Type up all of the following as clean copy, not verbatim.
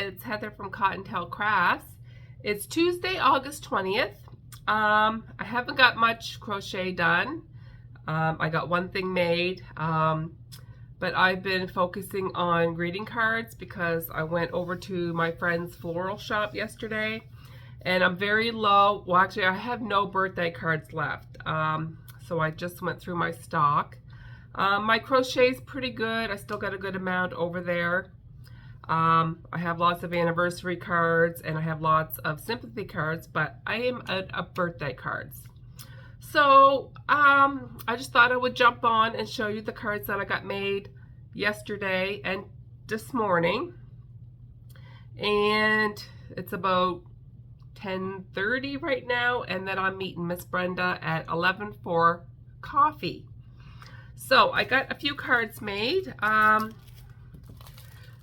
it's Heather from Cottontail Crafts. It's Tuesday, August 20th. I haven't got much crochet done. I got one thing made, but I've been focusing on greeting cards because I went over to my friend's floral shop yesterday and I'm very low. Well, actually, I have no birthday cards left, so I just went through my stock. My crochet is pretty good. I still got a good amount over there. I have lots of anniversary cards and I have lots of sympathy cards, but I am out of birthday cards. So I just thought I would jump on and show you the cards that I got made yesterday and this morning. And it's about 10:30 right now, and then I'm meeting Miss Brenda at 11 for coffee. So I got a few cards made.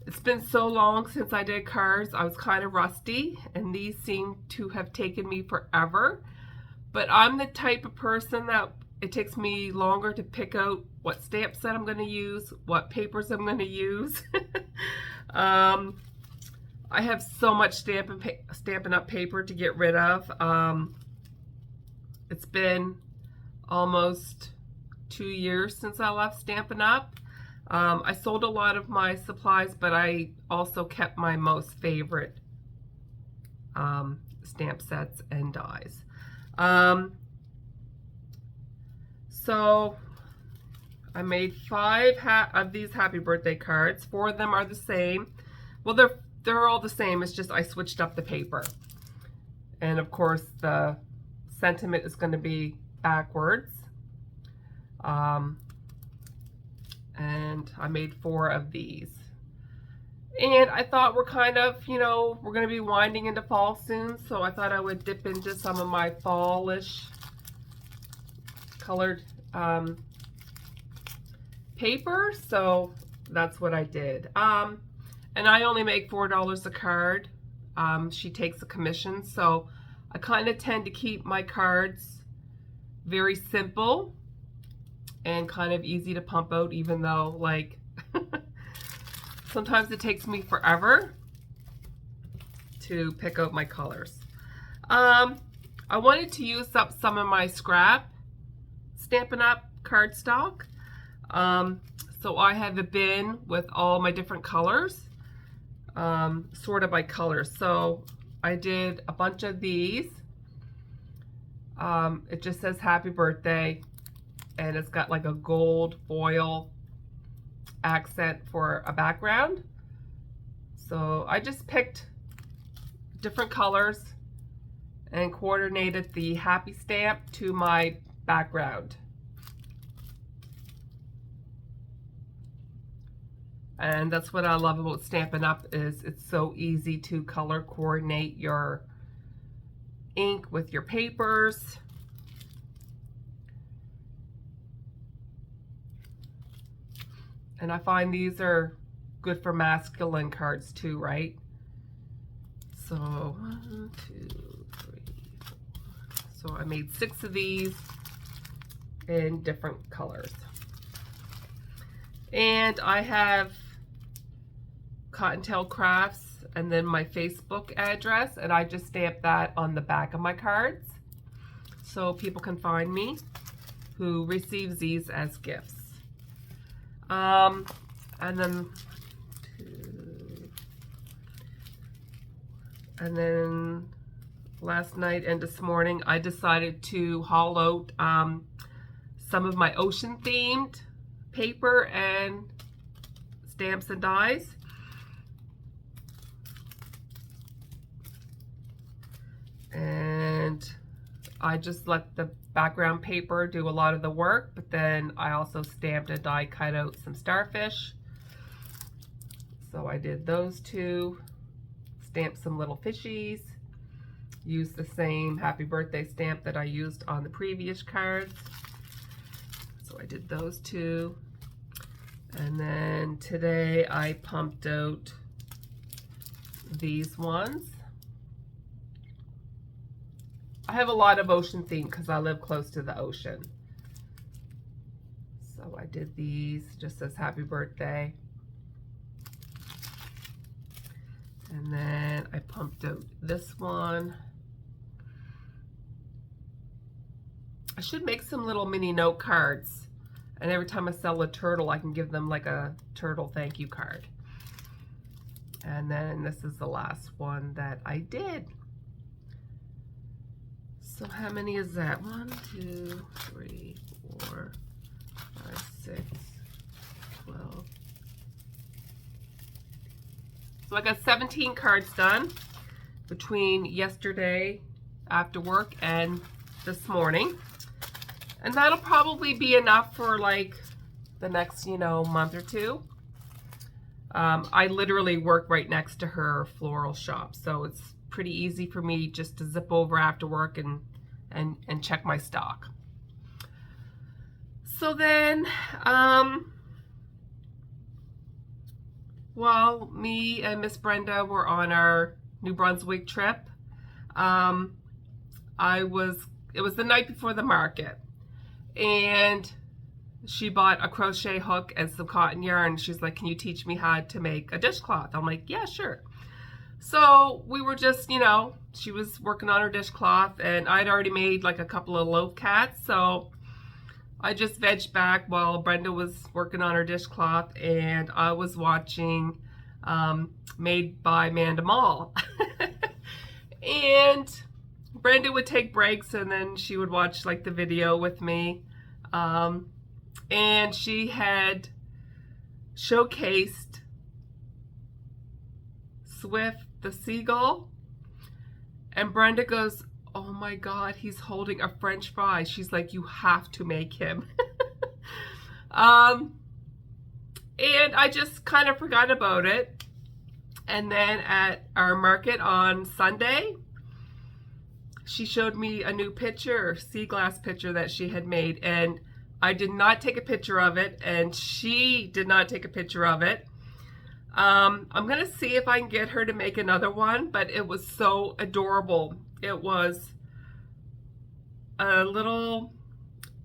It's been so long since I did cards. I was kind of rusty, and these seem to have taken me forever. But I'm the type of person that it takes me longer to pick out what stamp set I'm going to use, what papers I'm going to use. I have so much Stampin' Up! Paper to get rid of. It's been almost 2 years since I left Stampin' Up! I sold a lot of my supplies, but I also kept my most favorite stamp sets and dies. So I made 5 of these happy birthday cards. 4 of them are the same. Well, they're all the same. It's just I switched up the paper. And of course the sentiment is going to be backwards. And I made 4 of these. And I thought we're kind of, you know, we're going to be winding into fall soon, so I thought I would dip into some of my fallish colored paper, so that's what I did. And I only make $4 a card. She takes a commission, so I kind of tend to keep my cards very simple and kind of easy to pump out, even though, like, sometimes it takes me forever to pick out my colors. I wanted to use up some of my scrap Stampin' Up! Cardstock. So I have a bin with all my different colors, sorted by colors. So I did a bunch of these. It just says happy birthday, and it's got like a gold foil accent for a background. So I just picked different colors and coordinated the happy stamp to my background. And that's what I love about Stampin' Up! Is it's so easy to color coordinate your ink with your papers. And I find these are good for masculine cards too, right? So 1, 2, 3, 4. So I made 6 of these in different colors. And I have Cottontail Crafts and then my Facebook address, and I just stamped that on the back of my cards so people can find me who receives these as gifts. And then last night and this morning I decided to haul out some of my ocean themed paper and stamps and dies. And I just let the background paper do a lot of the work, but then I also stamped and die cut out some starfish. So I did those 2, stamped some little fishies, used the same happy birthday stamp that I used on the previous cards. So I did those 2. And then today I pumped out these ones. I have a lot of ocean theme because I live close to the ocean. So I did these just as happy birthday. And then I pumped out this one. I should make some little mini note cards. And every time I sell a turtle, I can give them like a turtle thank you card. And then this is the last one that I did. So how many is that? 1, 2, 3, 4, 5, 6, 12. So I got 17 cards done between yesterday after work and this morning. And that'll probably be enough for like the next, month or two. I literally work right next to her floral shop, so it's pretty easy for me just to zip over after work and check my stock. So then, while me and Miss Brenda were on our New Brunswick trip, it was the night before the market, and she bought a crochet hook and some cotton yarn. She's like, can you teach me how to make a dishcloth? I'm like, yeah, sure. So we were just, she was working on her dishcloth, and I'd already made like a couple of loaf cats, so I just vegged back while Brenda was working on her dishcloth, and I was watching Made by Amanda Mall. And Brenda would take breaks, and then she would watch like the video with me. And she had showcased Swift the Seagull, and Brenda goes, oh my God, he's holding a French fry. She's like, you have to make him. And I just kind of forgot about it. And then at our market on Sunday, she showed me a new picture, sea glass picture that she had made, and I did not take a picture of it, and she did not take a picture of it. I'm going to see if I can get her to make another one, but it was so adorable. It was a little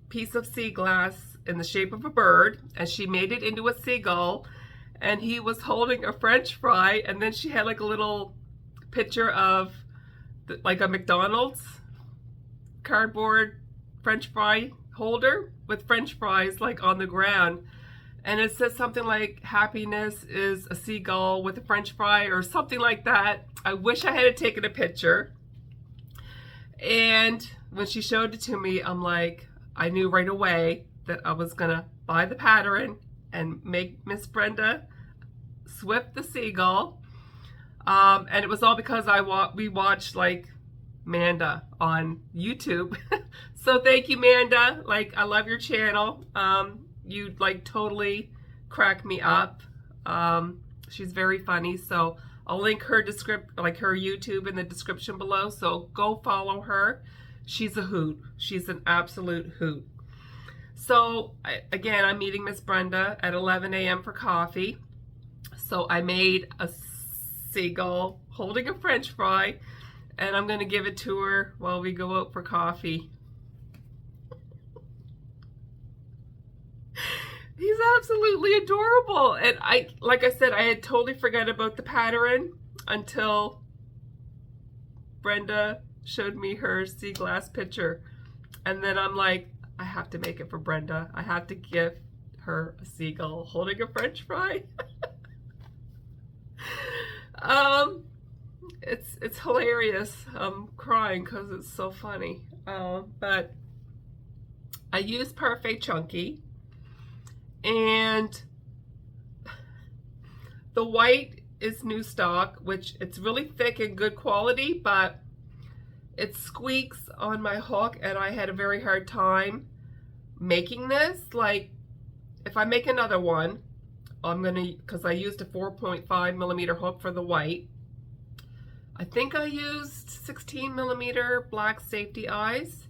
piece of sea glass in the shape of a bird, and she made it into a seagull, and he was holding a French fry, and then she had like a little picture of like a McDonald's cardboard French fry holder with French fries like on the ground, and it says something like happiness is a seagull with a French fry or something like that. I wish I had taken a picture. And when she showed it to me, I'm like, I knew right away that I was gonna buy the pattern and make Miss Brenda Swift the Seagull. And it was all because we watched like Manda on YouTube. So thank you, Manda. Like, I love your channel. You like totally crack me up. She's very funny. So I'll link her her YouTube in the description below. So go follow her. She's a hoot. She's an absolute hoot. So again, I'm meeting Miss Brenda at 11 a.m. for coffee. So I made a seagull holding a French fry, and I'm going to give it to her while we go out for coffee. He's absolutely adorable. And like I said, I had totally forgot about the pattern until Brenda showed me her sea glass picture. And then I'm like, I have to make it for Brenda. I have to give her a seagull holding a French fry. It's hilarious. I'm crying because it's so funny. But I used Perfect Chunky, and the white is new stock, which it's really thick and good quality, but it squeaks on my hook, and I had a very hard time making this. Like, if I make another one, because I used a 4.5 millimeter hook for the white. I think I used 16 millimeter black safety eyes,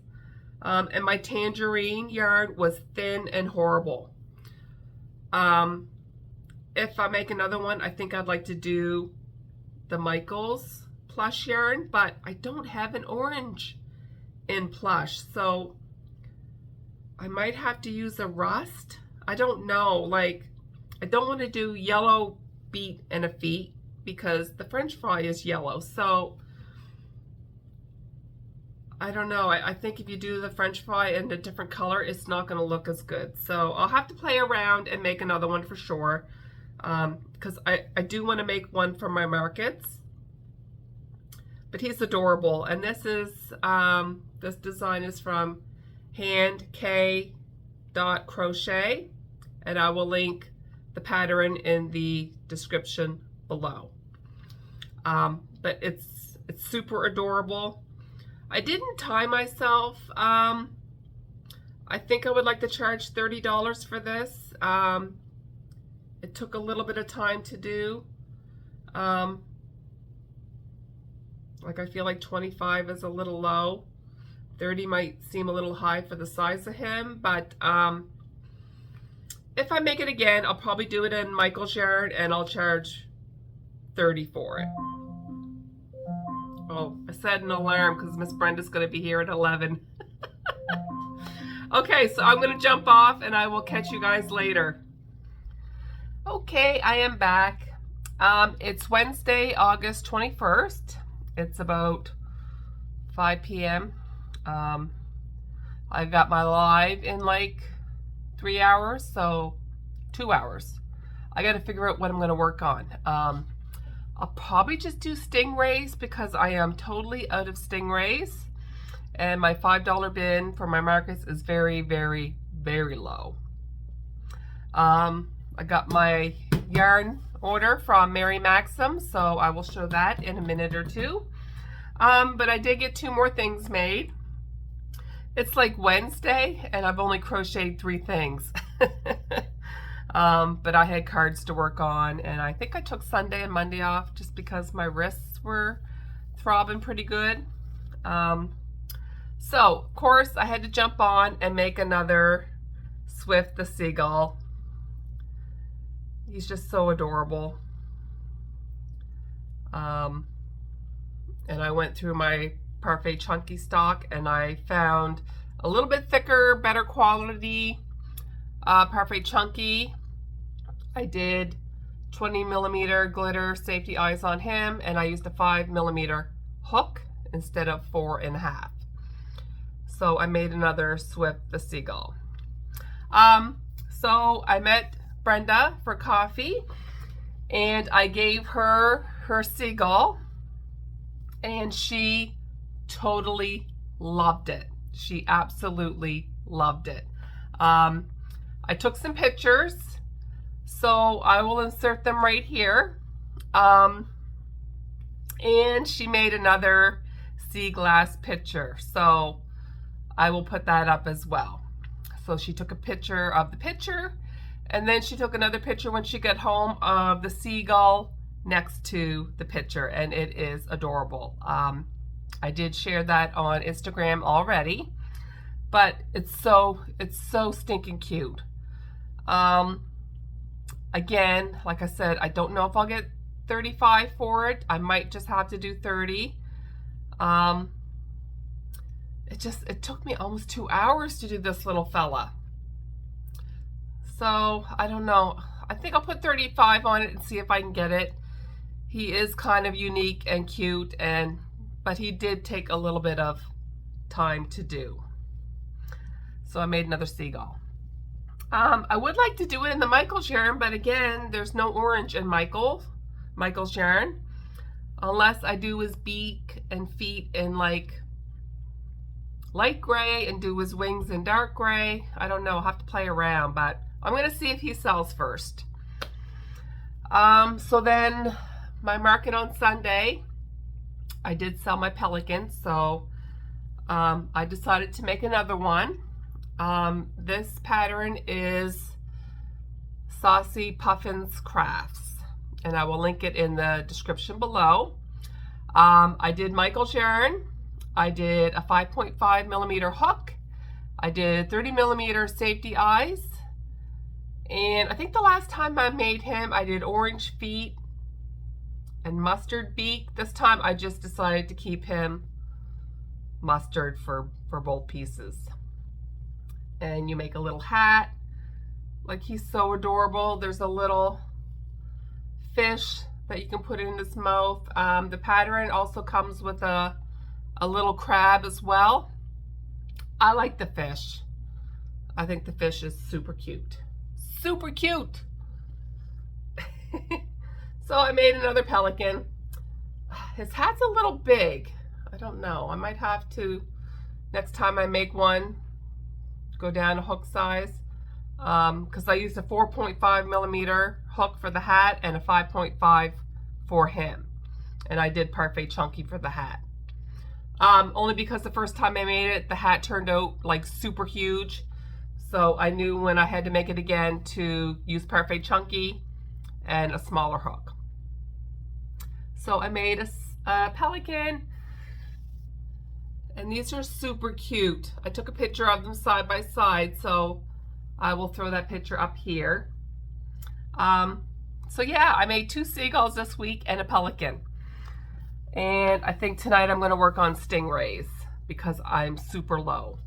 and my tangerine yarn was thin and horrible. If I make another one, I think I'd like to do the Michael's plush yarn, but I don't have an orange in plush, so I might have to use a rust. I don't know, like, I don't want to do yellow beat and a feet because the French fry is yellow. So I don't know. I think if you do the French fry in a different color, it's not going to look as good. So I'll have to play around and make another one for sure. Because I do want to make one for my markets. But he's adorable. And this is, this design is from handk.crochet. And I will link the pattern in the description below. But it's super adorable. I didn't tie myself. I think I would like to charge $30 for this. It took a little bit of time to do. Like I feel like 25 is a little low. 30 might seem a little high for the size of him, but if I make it again, I'll probably do it in Michael's yarn and I'll charge $30 for it. Oh, I set an alarm because Miss Brenda's going to be here at 11. Okay, so I'm going to jump off and I will catch you guys later. Okay, I am back. It's Wednesday, August 21st. It's about 5 p.m. I got my live in like 3 hours, so 2 hours. I got to figure out what I'm going to work on. I'll probably just do Stingrays because I am totally out of Stingrays. And my $5 bin for my markets is very, very, very low. I got my yarn order from Mary Maxim, so I will show that in a minute or two. But I did get 2 more things made. It's like Wednesday and I've only crocheted 3 things. But I had cards to work on, and I think I took Sunday and Monday off just because my wrists were throbbing pretty good. So, of course, I had to jump on and make another Swift the Seagull. He's just so adorable. And I went through my Parfait Chunky stock and I found a little bit thicker, better quality Parfait Chunky. I did 20mm glitter safety eyes on him, and I used a 5mm hook instead of 4.5. So I made another Swift the Seagull. So I met Brenda for coffee and I gave her her Seagull and she totally loved it. She absolutely loved it. I took some pictures, so I will insert them right here. And she made another sea glass picture, so I will put that up as well. So she took a picture of the picture, and then she took another picture when she got home of the seagull next to the picture, and it is adorable. I did share that on Instagram already, but it's so stinking cute. Again, like I said, I don't know if I'll get 35 for it. I might just have to do 30. It took me almost 2 hours to do this little fella. So I don't know. I think I'll put 35 on it and see if I can get it. He is kind of unique and cute, but he did take a little bit of time to do. So I made another seagull. I would like to do it in the Michael's yarn, but again, there's no orange in Michael's yarn, unless I do his beak and feet in like light gray and do his wings in dark gray. I don't know, I'll have to play around, but I'm gonna see if he sells first. So then my market on Sunday, I did sell my pelican, so I decided to make another one. This pattern is Saucy Puffins Crafts, and I will link it in the description below. I did Michael's yarn. I did a 5.5mm hook. I did 30mm safety eyes. And I think the last time I made him, I did orange feet and mustard beak. This time I just decided to keep him mustard for both pieces. And you make a little hat. Like, he's so adorable. There's a little fish that you can put in his mouth. The pattern also comes with a little crab as well. I like the fish. I think the fish is super cute. Super cute! So I made another pelican. His hat's a little big. I don't know. I might have to, next time I make one, go down a hook size. Because I used a 4.5 millimeter hook for the hat and a 5.5 for him. And I did parfait chunky for the hat. Only because the first time I made it, the hat turned out like super huge. So I knew when I had to make it again to use parfait chunky and a smaller hook. So I made a pelican, and these are super cute. I took a picture of them side by side, so I will throw that picture up here. So yeah, I made 2 seagulls this week and a pelican. And I think tonight I'm going to work on stingrays because I'm super low.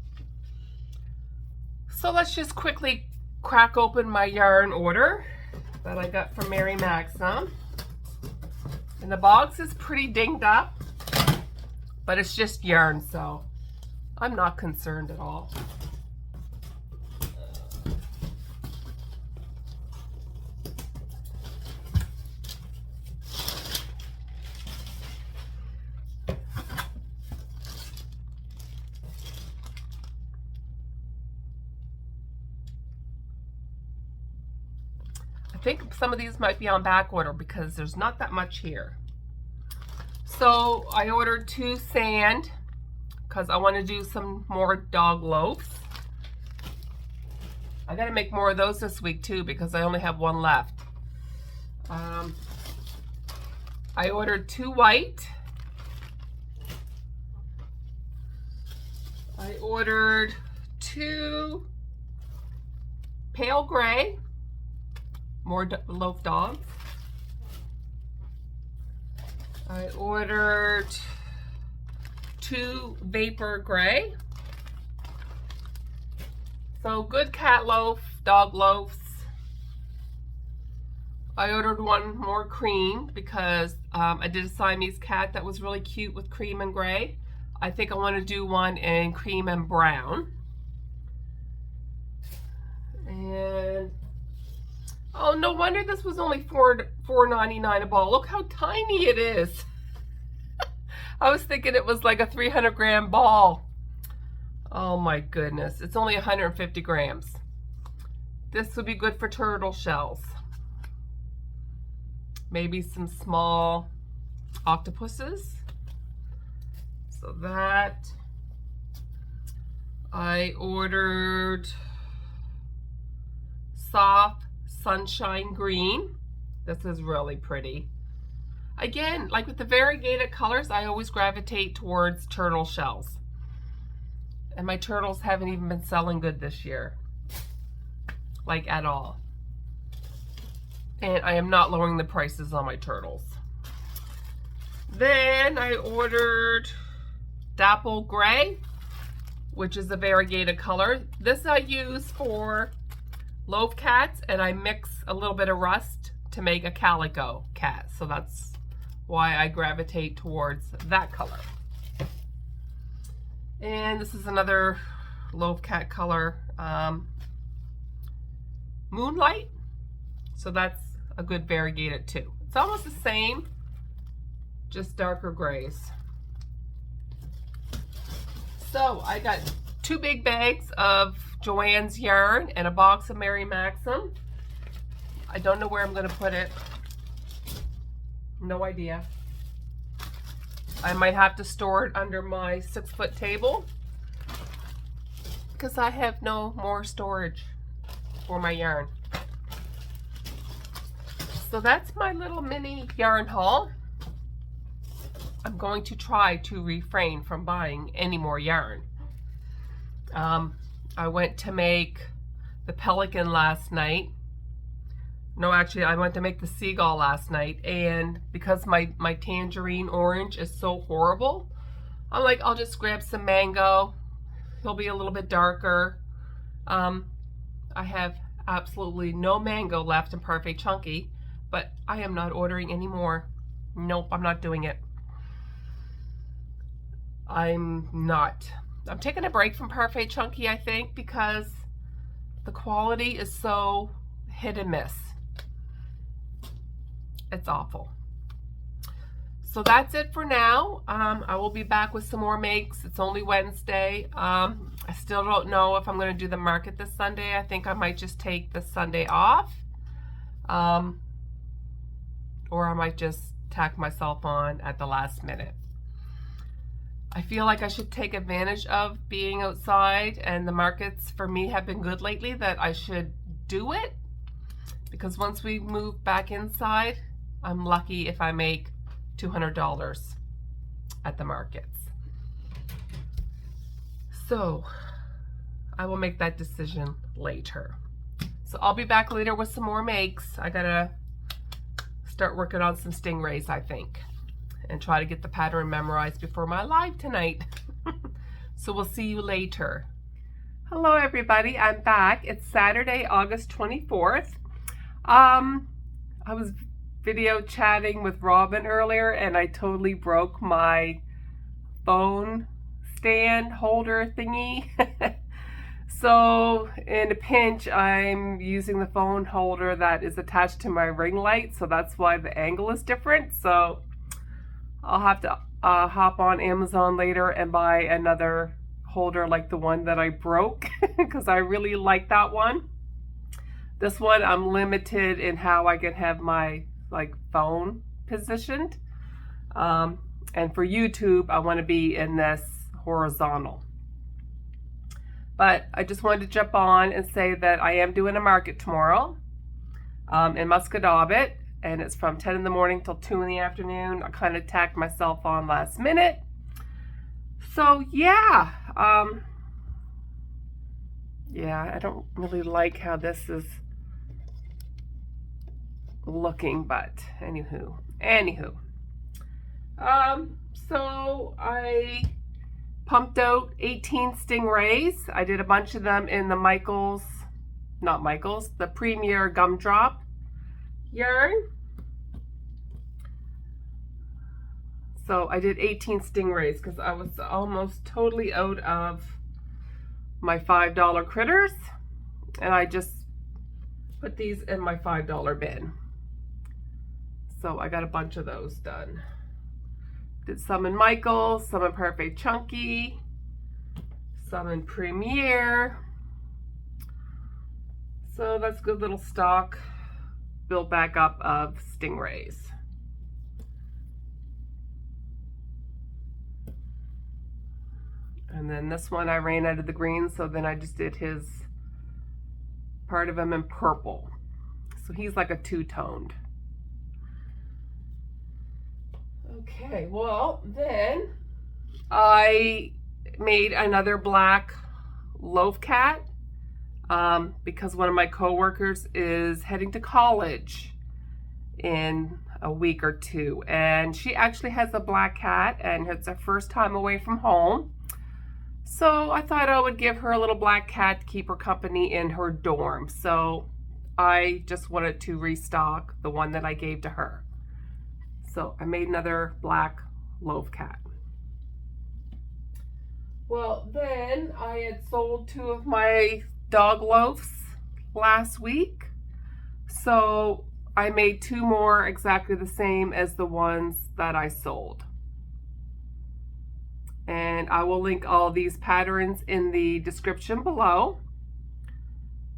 So let's just quickly crack open my yarn order that I got from Mary Maxim. And the box is pretty dinged up, but it's just yarn, so I'm not concerned at all. I think some of these might be on back order because there's not that much here. So I ordered 2 sand because I want to do some more dog loafs. I got to make more of those this week too because I only have 1 left. I ordered 2 white. I ordered 2 pale gray. More loaf dogs. I ordered 2 vapor gray. So good cat loaf, dog loafs. I ordered 1 more cream because I did a Siamese cat that was really cute with cream and gray. I think I want to do one in cream and brown. And oh, no wonder this was only $4.99 a ball. Look how tiny it is. I was thinking it was like a 300-gram ball. Oh my goodness. It's only 150 grams. This would be good for turtle shells. Maybe some small octopuses. So that. I ordered soft sunshine green. This is really pretty. Again, like with the variegated colors, I always gravitate towards turtle shells. And my turtles haven't even been selling good this year. Like at all. And I am not lowering the prices on my turtles. Then I ordered dapple gray, which is a variegated color. This I use for loaf cats, and I mix a little bit of rust to make a calico cat. So that's why I gravitate towards that color. And this is another loaf cat color, Moonlight. So that's a good variegated too. It's almost the same, just darker grays. So I got 2 big bags of Joann's yarn and a box of Mary Maxim. I don't know where I'm going to put it. No idea. I might have to store it under my 6-foot table because I have no more storage for my yarn. So that's my little mini yarn haul. I'm going to try to refrain from buying any more yarn. I went to make the pelican last night. No, actually, I went to make the seagull last night, and because my tangerine orange is so horrible, I'm like, I'll just grab some mango. He'll be a little bit darker. I have absolutely no mango left in Parfait Chunky. but I am not ordering anymore. Nope, I'm not doing it. I'm not. I'm taking a break from Parfait Chunky, I think, because the quality is so hit and miss. It's awful. So that's it for now. I will be back with some more makes. It's only Wednesday. I still don't know if I'm going to do the market this Sunday. I think I might just take the Sunday off. Or I might just tack myself on at the last minute. I feel like I should take advantage of being outside, and the markets for me have been good lately, that I should do it, because once we move back inside, I'm lucky if I make $200 at the markets. So I will make that decision later. So I'll be back later with some more makes. I gotta start working on some stingrays, I think, and try to get the pattern memorized before my live tonight. So we'll see you later. Hello everybody, I'm back. It's Saturday, August 24th. I was video chatting with Robin earlier and I totally broke my phone stand holder thingy. So in a pinch, I'm using the phone holder that is attached to my ring light, so that's why the angle is different. So I'll have to hop on Amazon later and buy another holder like the one that I broke, because I really like that one. This one, I'm limited in how I can have my phone positioned. And for YouTube, I want to be in this horizontal. But I just wanted to jump on and say that I am doing a market tomorrow in Muscatawbit, and it's from 10 in the morning till 2 in the afternoon. I kind of tacked myself on last minute. So yeah, yeah, I don't really like how this is looking, but anywho. So I pumped out 18 stingrays. I did a bunch of them in the the Premier Gumdrop yarn. So I did 18 stingrays because I was almost totally out of my $5 critters, and I just put these in my $5 bin. So I got a bunch of those done. Did some in Michael's, some in Parfait Chunky, some in Premier. So that's good little stock built back up of stingrays. And then this one I ran out of the green, so then I just did his part of him in purple. So he's like a two-toned. Okay, well then I made another black loaf cat because one of my co-workers is heading to college in a week or two, and she actually has a black cat and it's her first time away from home. So I thought I would give her a little black cat to keep her company in her dorm. So I just wanted to restock the one that I gave to her. So I made another black loaf cat. Well, then I had sold 2 of my dog loafs last week. So I made 2 more exactly the same as the ones that I sold. And I will link all these patterns in the description below.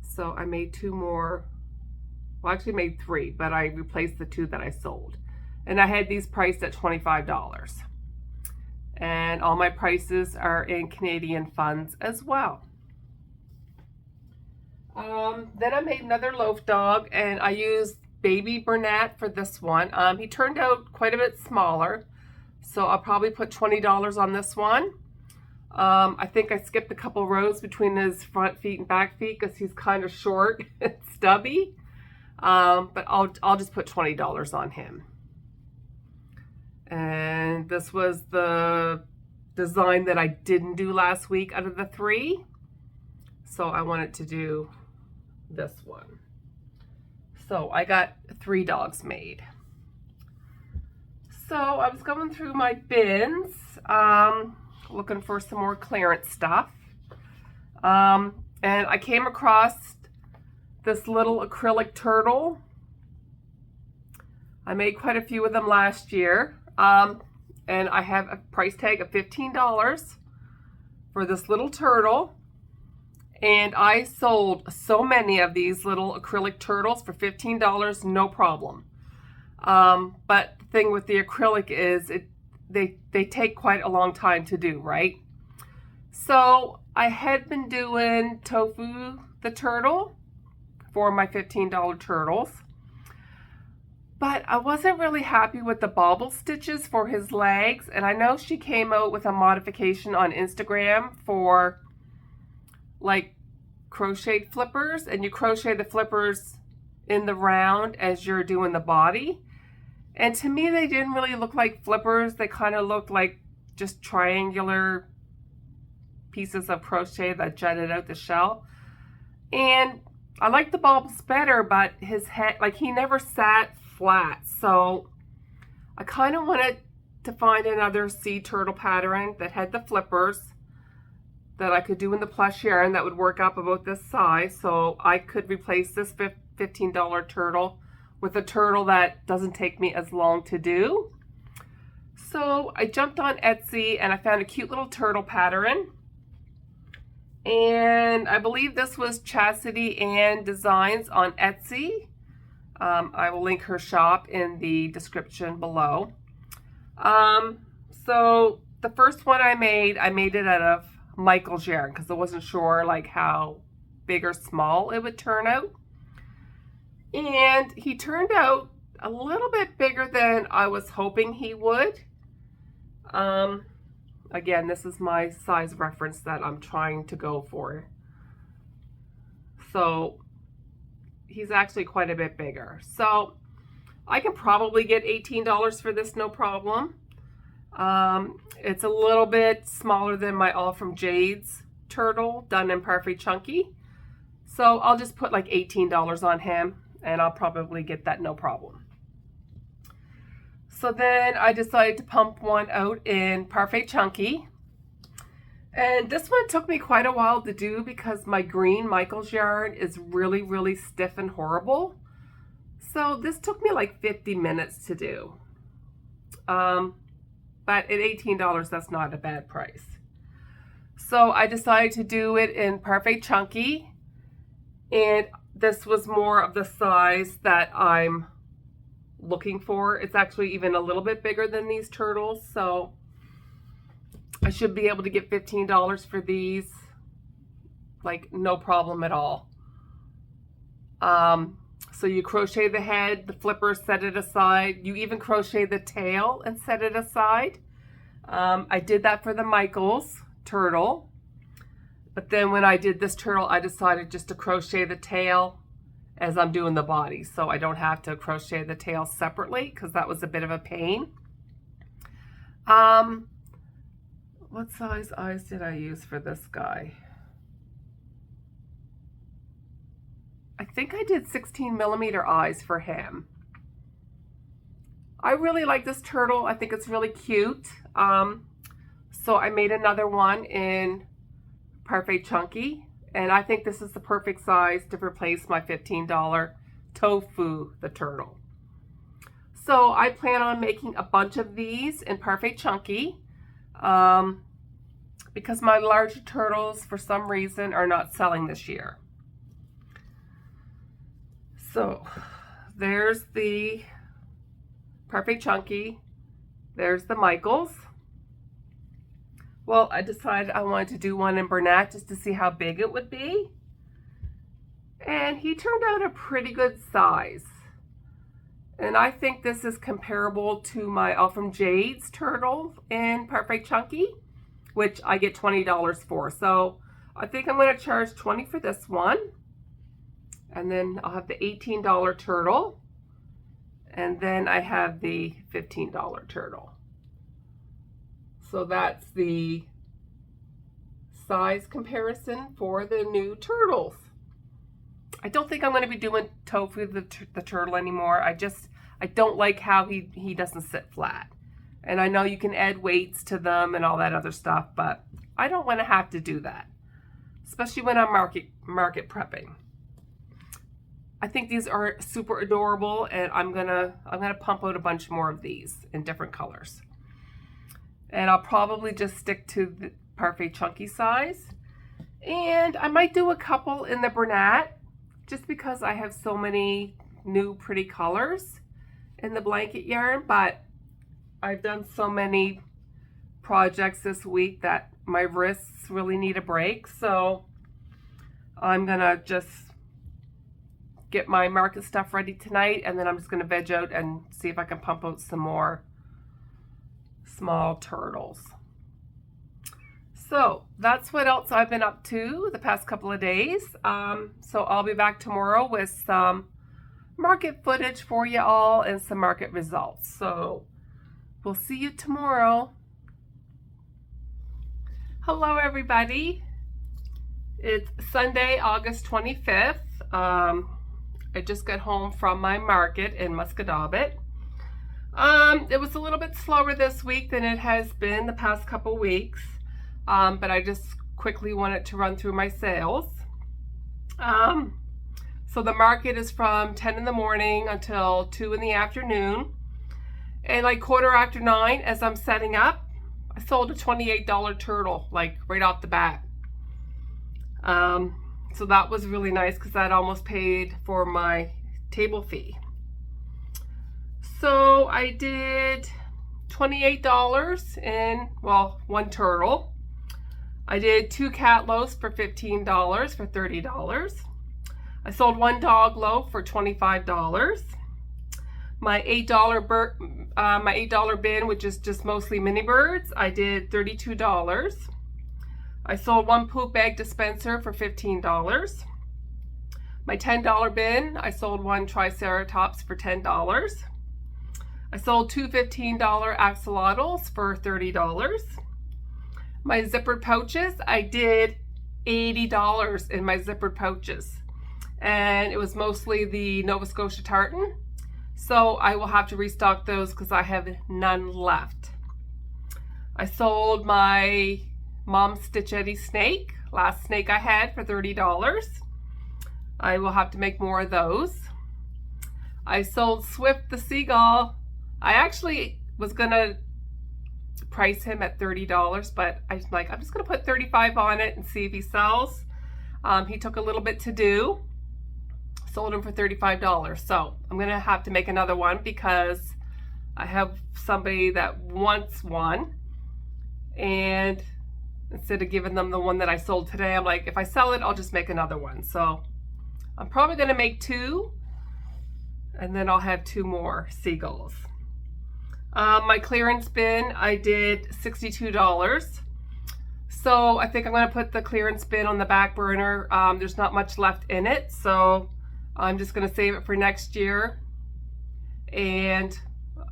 So I made 2 more. Well, I actually made 3, but I replaced the 2 that I sold. And I had these priced at $25. And all my prices are in Canadian funds as well. Then I made another loaf dog, and I used Baby Bernat for this one. He turned out quite a bit smaller, so I'll probably put $20 on this one. I think I skipped a couple rows between his front feet and back feet because he's kind of short and stubby. But I'll just put $20 on him. And this was the design that I didn't do last week out of the 3. So I wanted to do this one. So I got 3 dogs made. So I was going through my bins, looking for some more clearance stuff. And I came across this little acrylic turtle. I made quite a few of them last year. And I have a price tag of $15 for this little turtle. And I sold so many of these little acrylic turtles for $15, no problem. But the thing with the acrylic is they take quite a long time to do, right? So I had been doing Tofu the turtle for my $15 turtles. But I wasn't really happy with the bobble stitches for his legs. And I know she came out with a modification on Instagram for like crocheted flippers. And you crochet the flippers in the round as you're doing the body. And to me, they didn't really look like flippers. They kind of looked like just triangular pieces of crochet that jutted out the shell. And I like the bobbles better, but his head, like he never sat flat. So I kind of wanted to find another sea turtle pattern that had the flippers that I could do in the plush yarn that would work up about this size, so I could replace this $15 turtle with a turtle that doesn't take me as long to do. So I jumped on Etsy and I found a cute little turtle pattern. And I believe this was Chastity Ann Designs on Etsy. I will link her shop in the description below. So the first one I made it out of Michael's yarn because I wasn't sure like how big or small it would turn out. And he turned out a little bit bigger than I was hoping he would. Again, this is my size reference that I'm trying to go for. So he's actually quite a bit bigger. So I can probably get $18 for this, no problem. It's a little bit smaller than my All From Jade's turtle done in Perfect Chunky. So I'll just put like $18 on him and I'll probably get that no problem. So then I decided to pump one out in Perfect Chunky. And this one took me quite a while to do because my green Michael's yarn is really, really stiff and horrible. So this took me like 50 minutes to do. But at $18, that's not a bad price. So I decided to do it in Perfect Chunky. And this was more of the size that I'm looking for. It's actually even a little bit bigger than these turtles. So I should be able to get $15 for these. Like no problem at all. So you crochet the head, the flipper, set it aside. You even crochet the tail and set it aside. I did that for the Michael's turtle. But then when I did this turtle, I decided just to crochet the tail as I'm doing the body. So I don't have to crochet the tail separately because that was a bit of a pain. What size eyes did I use for this guy? I think I did 16mm eyes for him. I really like this turtle. I think it's really cute. So I made another one in Perfect Chunky. And I think this is the perfect size to replace my $15 Tofu the turtle. So I plan on making a bunch of these in Perfect Chunky. Because my larger turtles, for some reason, are not selling this year. So there's the Perfect Chunky. There's the Michael's. Well, I decided I wanted to do one in Bernat just to see how big it would be. And he turned out a pretty good size. And I think this is comparable to my All From Jade's turtle in Perfect Chunky, which I get $20 for. So I think I'm going to charge $20 for this one. And then I'll have the $18 turtle. And then I have the $15 turtle. So that's the size comparison for the new turtles. I don't think I'm going to be doing Tofu the turtle anymore. I don't like how he doesn't sit flat. And I know you can add weights to them and all that other stuff, but I don't want to have to do that, especially when I'm market prepping. I think these are super adorable, and I'm gonna pump out a bunch more of these in different colors. And I'll probably just stick to the Parfait Chunky size. And I might do a couple in the Bernat, just because I have so many new pretty colors in the blanket yarn, but I've done so many projects this week that my wrists really need a break, so I'm gonna just get my market stuff ready tonight, and then I'm just gonna veg out and see if I can pump out some more small turtles. So that's what else I've been up to the past couple of days. So I'll be back tomorrow with some market footage for you all and some market results. So we'll see you tomorrow. Hello everybody. It's Sunday, August 25th. I just got home from my market in Muscadaubit. It was a little bit slower this week than it has been the past couple weeks, but I just quickly wanted to run through my sales. So the market is from 10 in the morning until 2 in the afternoon, and like 9:15, as I'm setting up, I sold a $28 turtle, like right off the bat. So that was really nice because that almost paid for my table fee. So I did $28 in, well, one turtle. I did 2 cat loaves for $15 for $30. I sold 1 dog loaf for $25. My $8 bin, which is just mostly mini birds, I did $32. I sold 1 poop bag dispenser for $15. My $10 bin, I sold 1 triceratops for $10. I sold 2 $15 axolotls for $30. My zippered pouches, I did $80 in my zippered pouches. And it was mostly the Nova Scotia tartan. So I will have to restock those because I have none left. I sold my Mom Stitch Eddie snake, last snake I had, for $30. I will have to make more of those. I sold Swift the Seagull. I actually was gonna price him at $30, but I'm just gonna put $35 on it and see if he sells. He took a little bit to do. Sold him for $35. So I'm gonna have to make another one because I have somebody that wants one, and instead of giving them the one that I sold today, I'm like, if I sell it, I'll just make another one. So I'm probably gonna make 2, and then I'll have 2 more seagulls. My clearance bin, I did $62. So I think I'm gonna put the clearance bin on the back burner. There's not much left in it, so I'm just gonna save it for next year and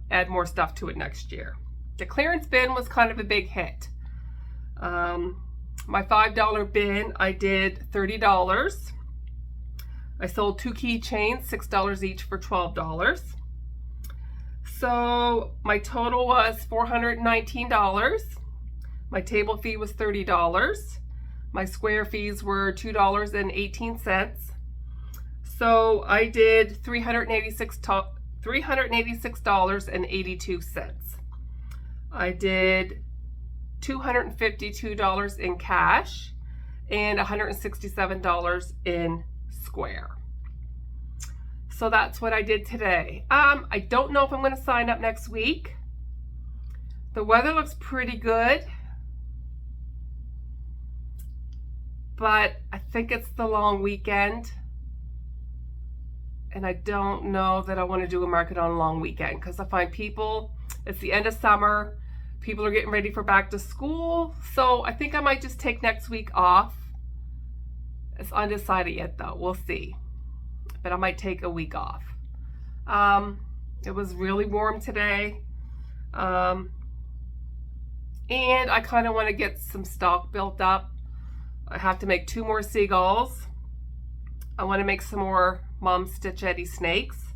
add more stuff to it next year. The clearance bin was kind of a big hit. My $5 bin, I did $30. I sold 2 keychains, $6 each for $12. So my total was $419. My table fee was $30. My square fees were $2.18. So I did $386.82. I did $252 in cash and $167 in square. So that's what I did today. I don't know if I'm going to sign up next week. The weather looks pretty good, but I think it's the long weekend, and I don't know that I want to do a market on a long weekend because I find it's the end of summer, people are getting ready for back to school, so I think I might just take next week off. It's undecided yet though, we'll see, but I might take a week off. It was really warm today, and I kind of want to get some stock built up. I have to make 2 more seagulls, I want to make some more Mom Stitch Eddie snakes.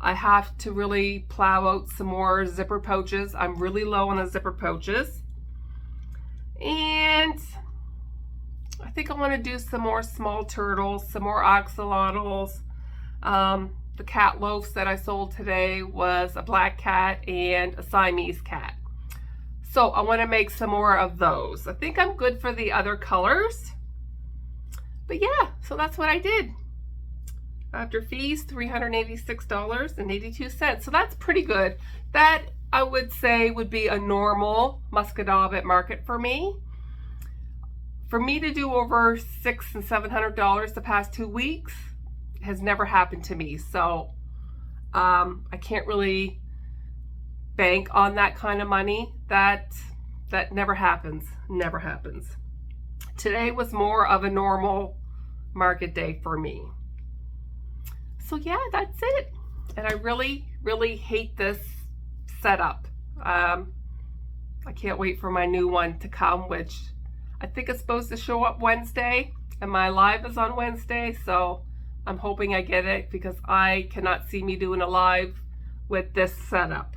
I have to really plow out some more zipper pouches. I'm really low on the zipper pouches. And I think I want to do some more small turtles, some more axolotls. The cat loafs that I sold today was a black cat and a Siamese cat. So I want to make some more of those. I think I'm good for the other colors. But yeah, so that's what I did. After fees, $386.82. So that's pretty good. That I would say would be a normal Muscatawbet market for me. For me to do over $600 and $700 the past 2 weeks has never happened to me. So I can't really bank on that kind of money. That never happens. Never happens. Today was more of a normal market day for me. So yeah, that's it. And I really, really hate this setup. I can't wait for my new one to come, which I think it's supposed to show up Wednesday, and my live is on Wednesday, so I'm hoping I get it because I cannot see me doing a live with this setup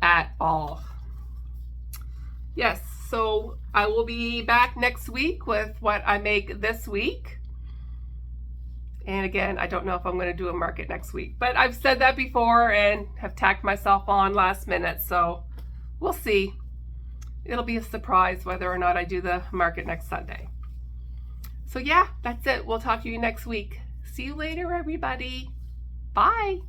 at all. Yes, so I will be back next week with what I make this week. And again, I don't know if I'm going to do a market next week, but I've said that before and have tacked myself on last minute, so we'll see. It'll be a surprise whether or not I do the market next Sunday. So yeah, that's it. We'll talk to you next week. See you later, everybody. Bye.